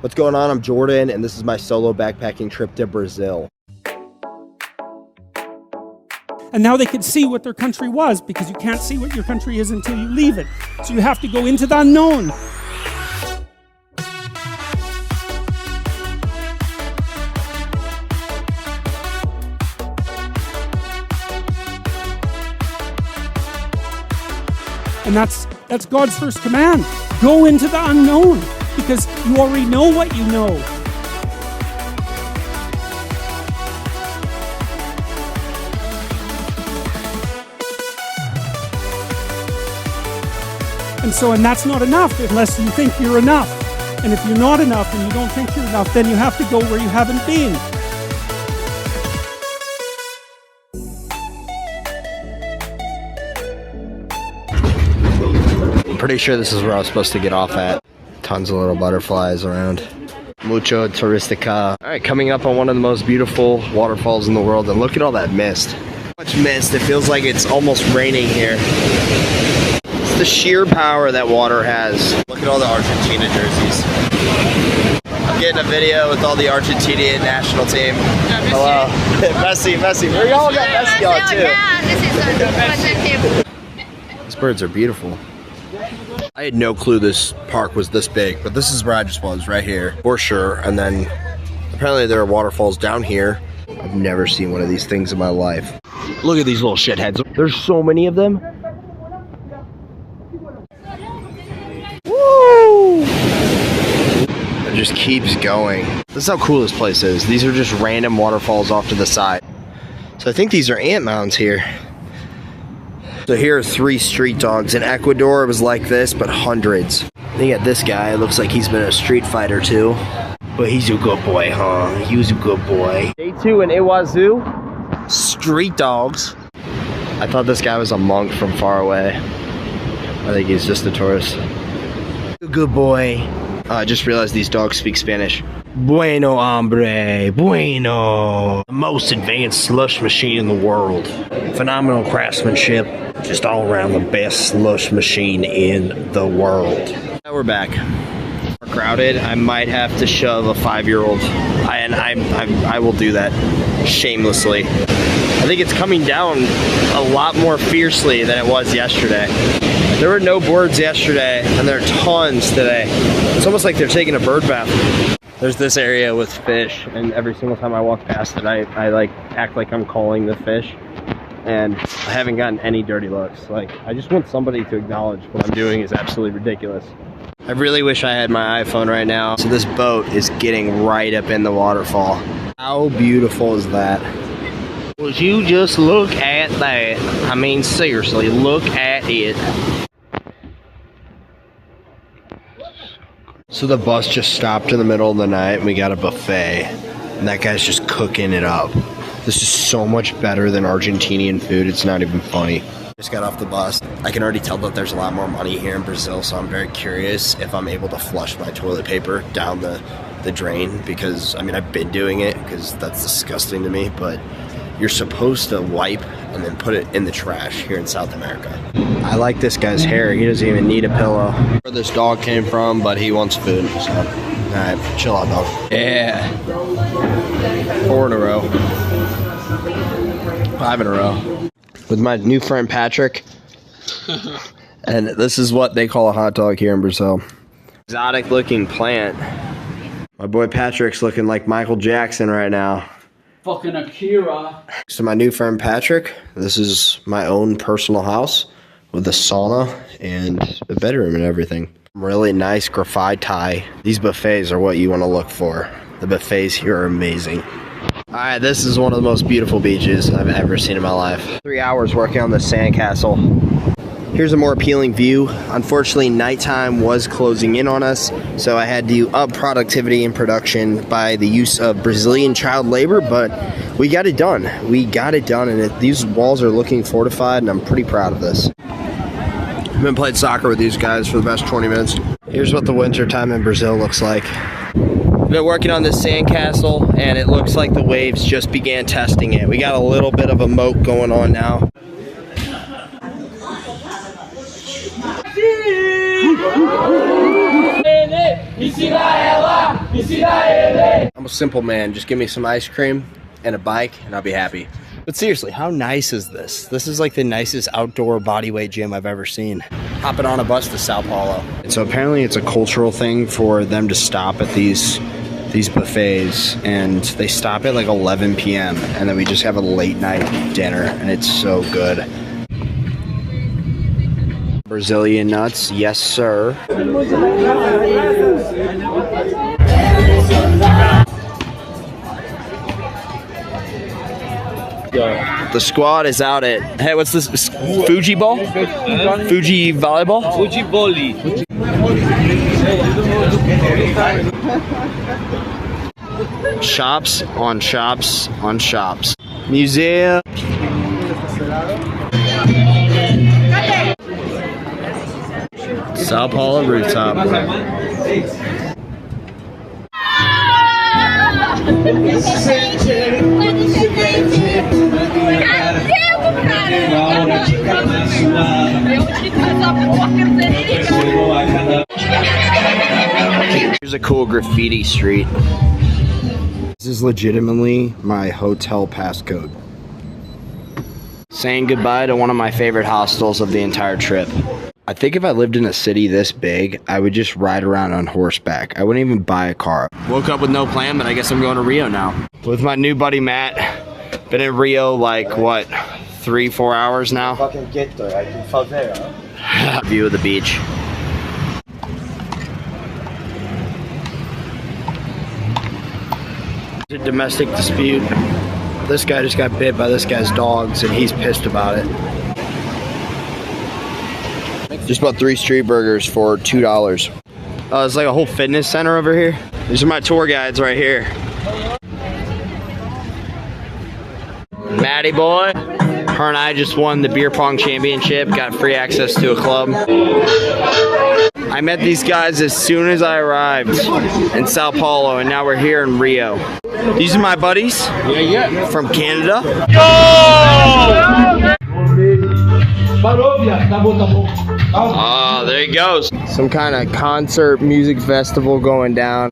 What's going on? I'm Jordan, and this is my solo backpacking trip to Brazil. And now they could see what their country was, because you can't see what your country is until you leave it. So you have to go into the unknown. And that's God's first command. Go into the unknown, because you already know what you know. And that's not enough unless you think you're enough. And if you're not enough and you don't think you're enough, then you have to go where you haven't been. I'm pretty sure this is where I was supposed to get off at. Tons of little butterflies around. Mucho turistica. All right, coming up on one of the most beautiful waterfalls in the world, and look at all that mist. So much mist, it feels like it's almost raining here. It's the sheer power that water has. Look at all the Argentina jerseys. I'm getting a video with all the Argentinian national team. Hello. Messi. We all got Messi on too. These birds are beautiful. I had no clue this park was this big, but this is where I just was, right here, for sure. And then apparently there are waterfalls down here. I've never seen one of these things in my life. Look at these little shitheads. There's so many of them. Woo! It just keeps going. This is how cool this place is. These are just random waterfalls off to the side. So I think these are ant mounds here. So here are 3 street dogs. In Ecuador, it was like this, but hundreds. They got this guy. It looks like he's been a street fighter too. But he's a good boy, huh? He was a good boy. Day 2 in Iguazu. Street dogs. I thought this guy was a monk from far away. I think he's just a tourist. A good boy. I just realized these dogs speak Spanish. Bueno, hombre, bueno. The most advanced slush machine in the world. Phenomenal craftsmanship. Just all around the best slush machine in the world. Now we're back. We're crowded. I might have to shove a 5-year-old. I will do that shamelessly. I think it's coming down a lot more fiercely than it was yesterday. There were no birds yesterday, and there are tons today. It's almost like they're taking a bird bath. There's this area with fish, and every single time I walk past it, I like act like I'm calling the fish, and I haven't gotten any dirty looks. Like, I just want somebody to acknowledge what I'm doing is absolutely ridiculous. I really wish I had my iPhone right now. So this boat is getting right up in the waterfall. How beautiful is that? Would you just look at that? I mean, seriously, look at it. So the bus just stopped in the middle of the night and we got a buffet. And that guy's just cooking it up. This is so much better than Argentinian food. It's not even funny. Just got off the bus. I can already tell that there's a lot more money here in Brazil, so I'm very curious if I'm able to flush my toilet paper down the drain, because, I mean, I've been doing it because that's disgusting to me, but you're supposed to wipe and then put it in the trash here in South America. I like this guy's hair. He doesn't even need a pillow. Where this dog came from, but he wants food, so. Alright, chill out, dog. Yeah. 4 in a row. 5 in a row. With my new friend Patrick. And this is what they call a hot dog here in Brazil. Exotic looking plant. My boy Patrick's looking like Michael Jackson right now. Fucking Akira. So my new friend Patrick, this is my own personal house with a sauna and a bedroom and everything. Really nice graffiti. These buffets are what you want to look for. The buffets here are amazing. Alright, this is one of the most beautiful beaches I've ever seen in my life. 3 hours working on the sandcastle. Here's a more appealing view. Unfortunately, nighttime was closing in on us, so I had to up productivity and production by the use of Brazilian child labor, but we got it done. We got it done, and these walls are looking fortified, and I'm pretty proud of this. I've been playing soccer with these guys for the past 20 minutes. Here's what the winter time in Brazil looks like. I've been working on this sandcastle, and it looks like the waves just began testing it. We got a little bit of a moat going on now. I'm a simple man. Just give me some ice cream and a bike and I'll be happy. But seriously, how nice is this? This is like the nicest outdoor bodyweight gym I've ever seen. Hopping on a bus to Sao Paulo. And so apparently it's a cultural thing for them to stop at these buffets, and they stop at like 11 p.m. and then we just have a late night dinner and it's so good. Brazilian nuts, yes sir. The squad is out at, hey, what's this? Fuji ball? Fuji volleyball? Fuji volley. Shops on shops on shops. Museum. Sao Paulo rooftop. Here's a cool graffiti street. This is legitimately my hotel passcode. Saying goodbye to one of my favorite hostels of the entire trip. I think if I lived in a city this big, I would just ride around on horseback. I wouldn't even buy a car. Woke up with no plan, but I guess I'm going to Rio now. With my new buddy Matt. Been in Rio like, what, 3-4 hours now? View of the beach. A domestic dispute. This guy just got bit by this guy's dogs and he's pissed about it. Just bought 3 street burgers for $2. It's like a whole fitness center over here. These are my tour guides right here. Maddie boy. Her and I just won the beer pong championship, got free access to a club. I met these guys as soon as I arrived in Sao Paulo, and now we're here in Rio. These are my buddies from Canada. Oh, there he goes. Some kind of concert music festival going down.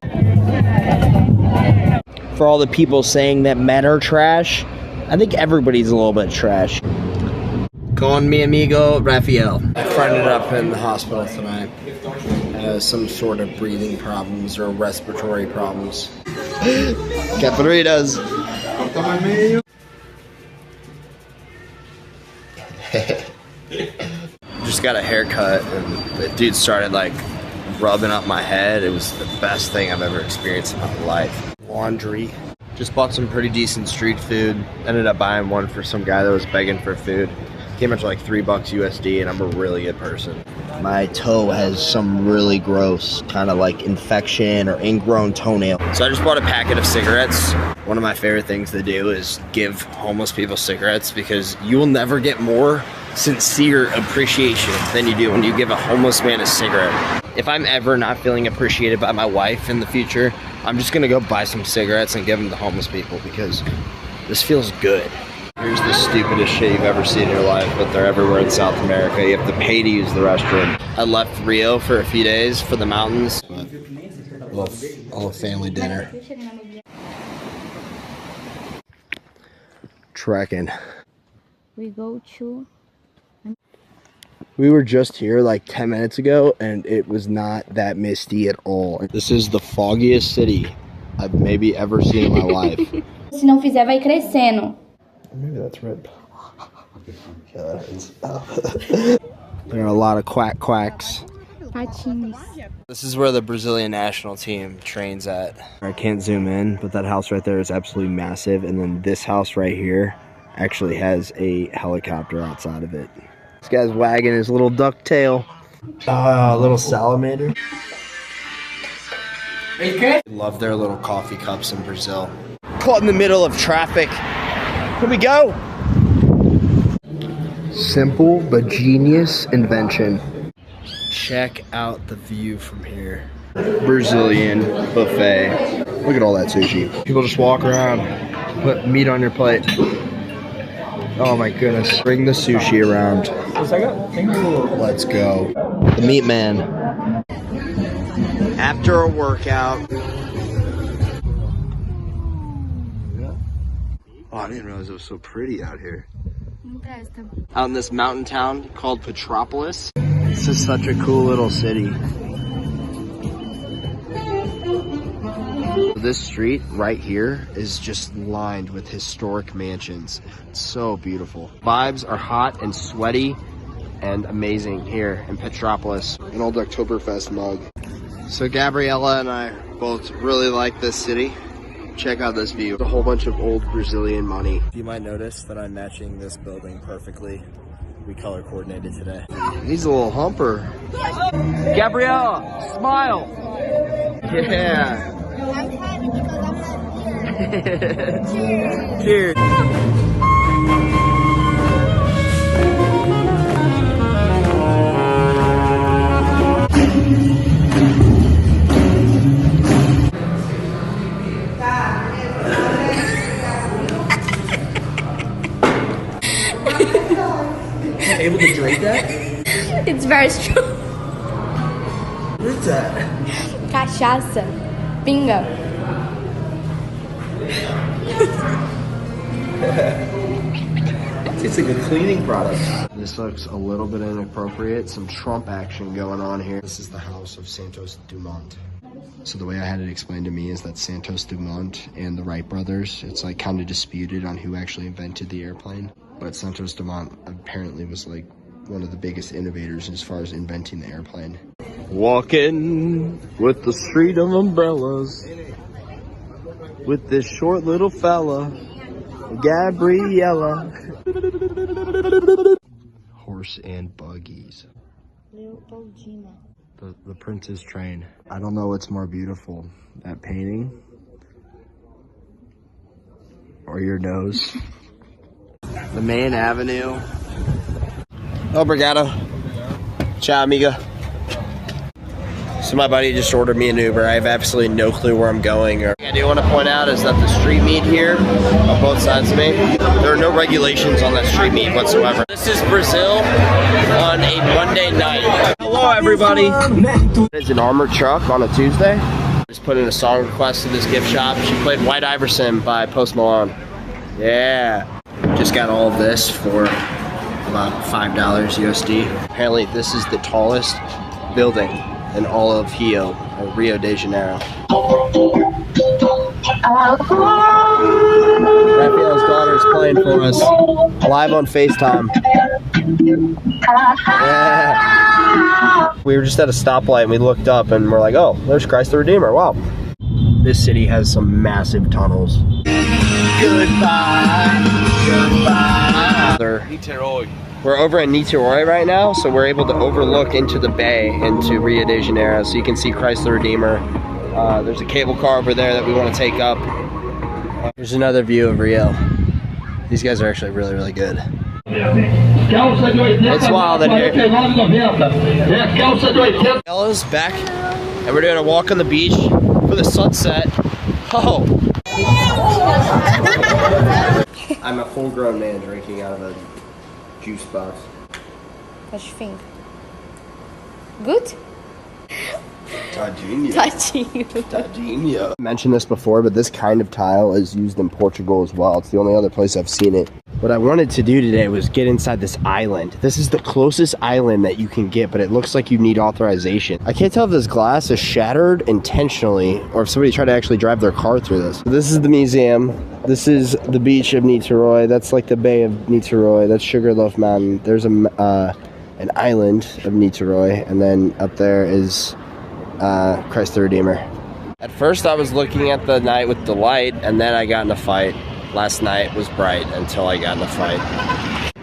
For all the people saying that men are trash, I think everybody's a little bit trash. Con mi amigo Rafael. I friended up in the hospital tonight. Has some sort of breathing problems or respiratory problems. Caparitas. Just got a haircut and the dude started like rubbing up my head. It was the best thing I've ever experienced in my life. Laundry. Just bought some pretty decent street food. Ended up buying one for some guy that was begging for food. Came out to like $3 USD, and I'm a really good person. My toe has some really gross kind of like infection or ingrown toenail. So I just bought a packet of cigarettes. One of my favorite things to do is give homeless people cigarettes because you will never get more sincere appreciation than you do when you give a homeless man a cigarette. If I'm ever not feeling appreciated by my wife in the future, I'm just gonna go buy some cigarettes and give them to homeless people because this feels good. Here's the stupidest shit you've ever seen in your life, but they're everywhere in South America. You have to pay to use the restroom. I left Rio for a few days for the mountains. A little family dinner. Trekking. We go to... We were just here like 10 minutes ago and it was not that misty at all. This is the foggiest city I've maybe ever seen in my life. Se não fizer, vai crescendo. Maybe that's red. There are a lot of quacks. Patins. This is where the Brazilian national team trains at. I can't zoom in, but that house right there is absolutely massive. And then this house right here actually has a helicopter outside of it. This guy's wagging his little duck tail. Little salamander. I love their little coffee cups in Brazil. Caught in the middle of traffic. Here we go. Simple but genius invention. Check out the view from here. Brazilian buffet. Look at all that sushi. People just walk around, put meat on your plate. Oh my goodness. Bring the sushi around. Let's go. The meat man. After a workout, Oh, I didn't realize it was so pretty out here. Out in this mountain town called Petropolis. This is such a cool little city. This street right here is just lined with historic mansions. It's so beautiful. Vibes are hot and sweaty and amazing here in Petropolis. An old Oktoberfest mug. So Gabriella and I both really like this city. Check out this view. A whole bunch of old Brazilian money. You might notice that I'm matching this building perfectly. We color coordinated today. He's a little humper. Gabriella, smile. Yeah. I'm happy because I'm not here. Cheers. Able to drink that? It's very strong. What is that? Cachaça. Pinga. It's like a cleaning product. This looks a little bit inappropriate. Some Trump action going on here. This is the house of Santos Dumont. So the way I had it explained to me is that Santos Dumont and the Wright brothers, it's like kind of disputed on who actually invented the airplane. But Santos Dumont apparently was like one of the biggest innovators as far as inventing the airplane. Walking with the street of umbrellas with this short little fella, Gabriella. Horse and buggies. The Prince's Train. I don't know what's more beautiful, that painting or your nose. The main avenue. Obrigado. Ciao, amiga. So my buddy just ordered me an Uber. I have absolutely no clue where I'm going. I do want to point out is that the street meat here on both sides of me, there are no regulations on that street meat whatsoever. This is Brazil on a Monday night. Hello, everybody. It's an armored truck on a Tuesday. Just put in a song request to this gift shop. She played White Iverson by Post Malone. Yeah. Just got all of this for about $5 USD. Apparently this is the tallest building in all of Rio de Janeiro. Raphael's daughter is playing for us live on FaceTime. Yeah. We were just at a stoplight and we looked up and we're like, oh, there's Christ the Redeemer. Wow. This city has some massive tunnels. Goodbye. Niteroi. We're over in Niteroi right now, so we're able to overlook into the bay into Rio de Janeiro, so you can see Christ the Redeemer. There's a cable car over there that we want to take up. Here's another view of Rio. These guys are actually really, really good. It's wild in here. Ella's back, and we're doing a walk on the beach for the sunset. Oh! I'm a full-grown man drinking out of a juice box. What you think? Good? Tadinho. I mentioned this before, but this kind of tile is used in Portugal as well. It's the only other place I've seen it. What I wanted to do today was get inside this island. This is the closest island that you can get, but it looks like you need authorization. I can't tell if this glass is shattered intentionally or if somebody tried to actually drive their car through this. This is the museum. This is the beach of Niteroi. That's like the bay of Niteroi. That's Sugarloaf Mountain. There's an island of Niteroi, and then up there is Christ the Redeemer. At first I was looking at the night with delight, and then I got in a fight. Last night was bright until I got in a fight.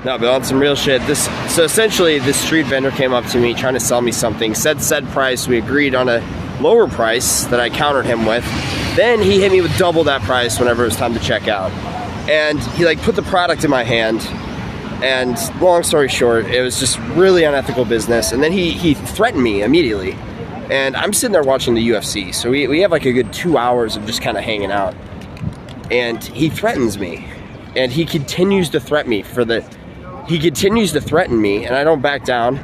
No, but on some real shit, so essentially this street vendor came up to me trying to sell me something, said price, we agreed on a lower price that I countered him with. Then he hit me with double that price whenever it was time to check out. And he like put the product in my hand, and long story short, it was just really unethical business. And then he threatened me immediately. And I'm sitting there watching the UFC, so we have like a good 2 hours of just kind of hanging out. And he threatens me, and he continues to threaten me and I don't back down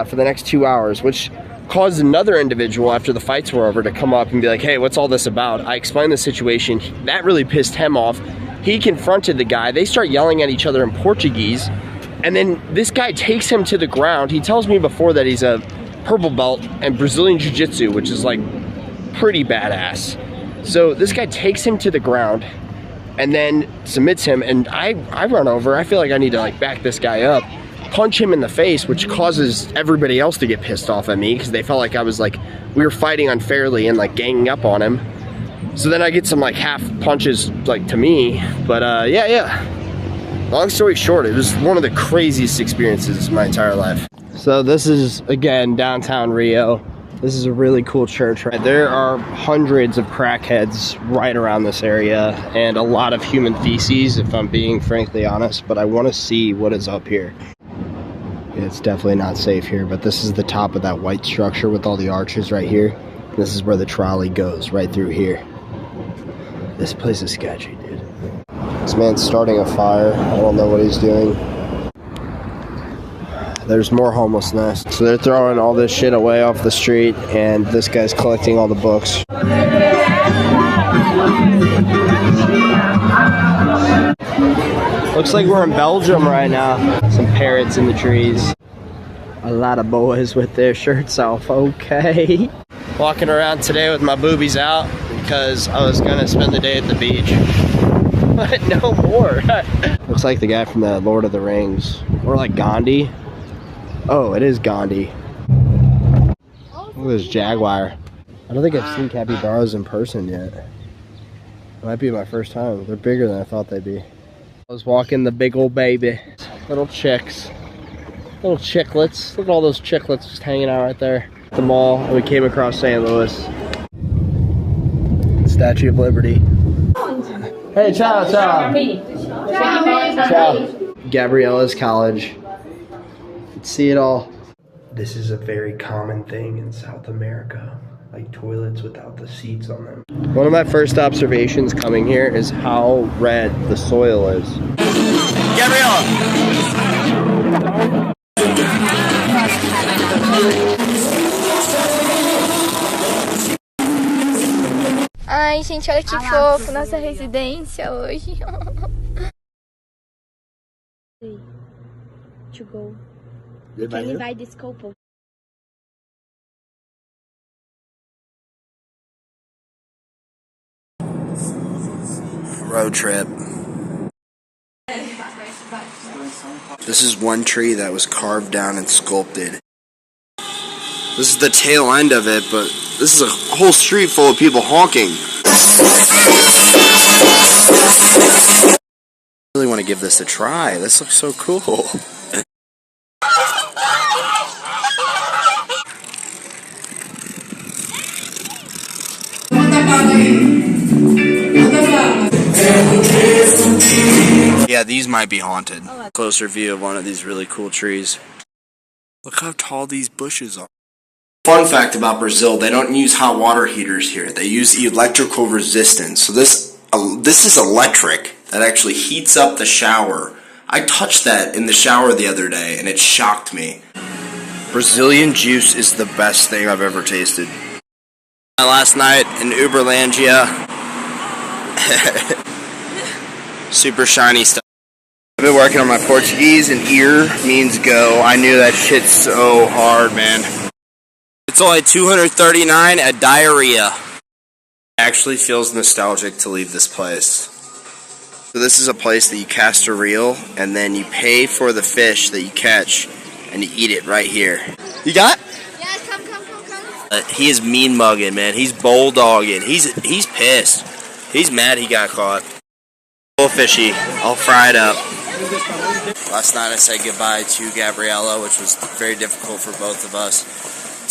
for the next 2 hours, which caused another individual after the fights were over to come up and be like, hey, what's all this about? I explained the situation. That really pissed him off. He confronted the guy. They start yelling at each other in Portuguese. And then this guy takes him to the ground. He tells me before that he's a purple belt in Brazilian Jiu-Jitsu, which is like pretty badass. So this guy takes him to the ground and then submits him. And I run over. I feel like I need to like back this guy up, punch him in the face, which causes everybody else to get pissed off at me because they felt like I was like, we were fighting unfairly and like ganging up on him. So then I get some like half punches like to me. But yeah. Long story short, it was one of the craziest experiences of my entire life. So this is, again, downtown Rio. This is a really cool church. Right? There are hundreds of crackheads right around this area and a lot of human feces, if I'm being frankly honest, but I want to see what is up here. It's definitely not safe here, but this is the top of that white structure with all the arches right here. This is where the trolley goes, right through here. This place is sketchy, dude. This man's starting a fire. I don't know what he's doing. There's more homelessness. So they're throwing all this shit away off the street, and this guy's collecting all the books. Looks like we're in Belgium right now. Some parrots in the trees. A lot of boys with their shirts off, okay. Walking around today with my boobies out because I was gonna spend the day at the beach. But no more. Looks like the guy from the Lord of the Rings. Or like Gandhi. Oh, it is Gandhi. Look at this jaguar. I don't think I've seen capybaras in person yet. It might be my first time. They're bigger than I thought they'd be. I was walking the big old baby. Little chicks. Little chicklets. Look at all those chicklets just hanging out right there. At the mall, and we came across St. Louis. Statue of Liberty. Hey, ciao, ciao. Ciao. Gabriella's college. See it all. This is a very common thing in South America, like toilets without the seats on them. One of my first observations coming here is how red the soil is. Gabriella! Ai, gente, olha que fofo, nossa residência hoje. To go. Ele vai, desculpa. Road trip. This is one tree that was carved down and sculpted. This is the tail end of it, but this is a whole street full of people honking. I really want to give this a try. This looks so cool. Yeah, these might be haunted. Closer view of one of these really cool trees. Look how tall these bushes are. Fun fact about Brazil, they don't use hot water heaters here. They use electrical resistance. So this is electric that actually heats up the shower. I touched that in the shower the other day and it shocked me. Brazilian juice is the best thing I've ever tasted. Last night in Uberlandia. Super shiny stuff. I've been working on my Portuguese and ear means go. I knew that shit so hard, man. It's only $239 at diarrhea. It actually feels nostalgic to leave this place. So this is a place that you cast a reel and then you pay for the fish that you catch and you eat it right here. You got? Yeah, come. He is mean mugging, man. He's bulldogging. He's pissed. He's mad he got caught. A little fishy. I'll fry it up. Last night I said goodbye to Gabriella, which was very difficult for both of us.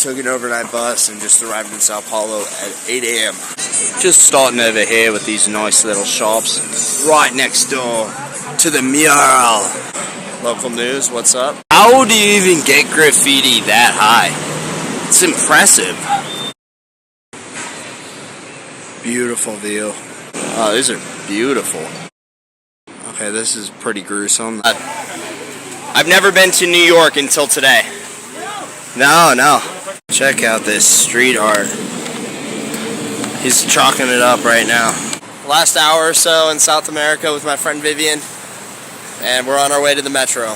Took an overnight bus and just arrived in Sao Paulo at 8 a.m. Just starting over here with these nice little shops right next door to the mural. Local news, what's up? How do you even get graffiti that high? It's impressive. Beautiful view. Oh, these are beautiful. Okay, this is pretty gruesome. I've never been to New York until today. No. Check out this street art. He's chalking it up right now. last hour or so in South America with my friend Vivian, and we're on our way to the metro.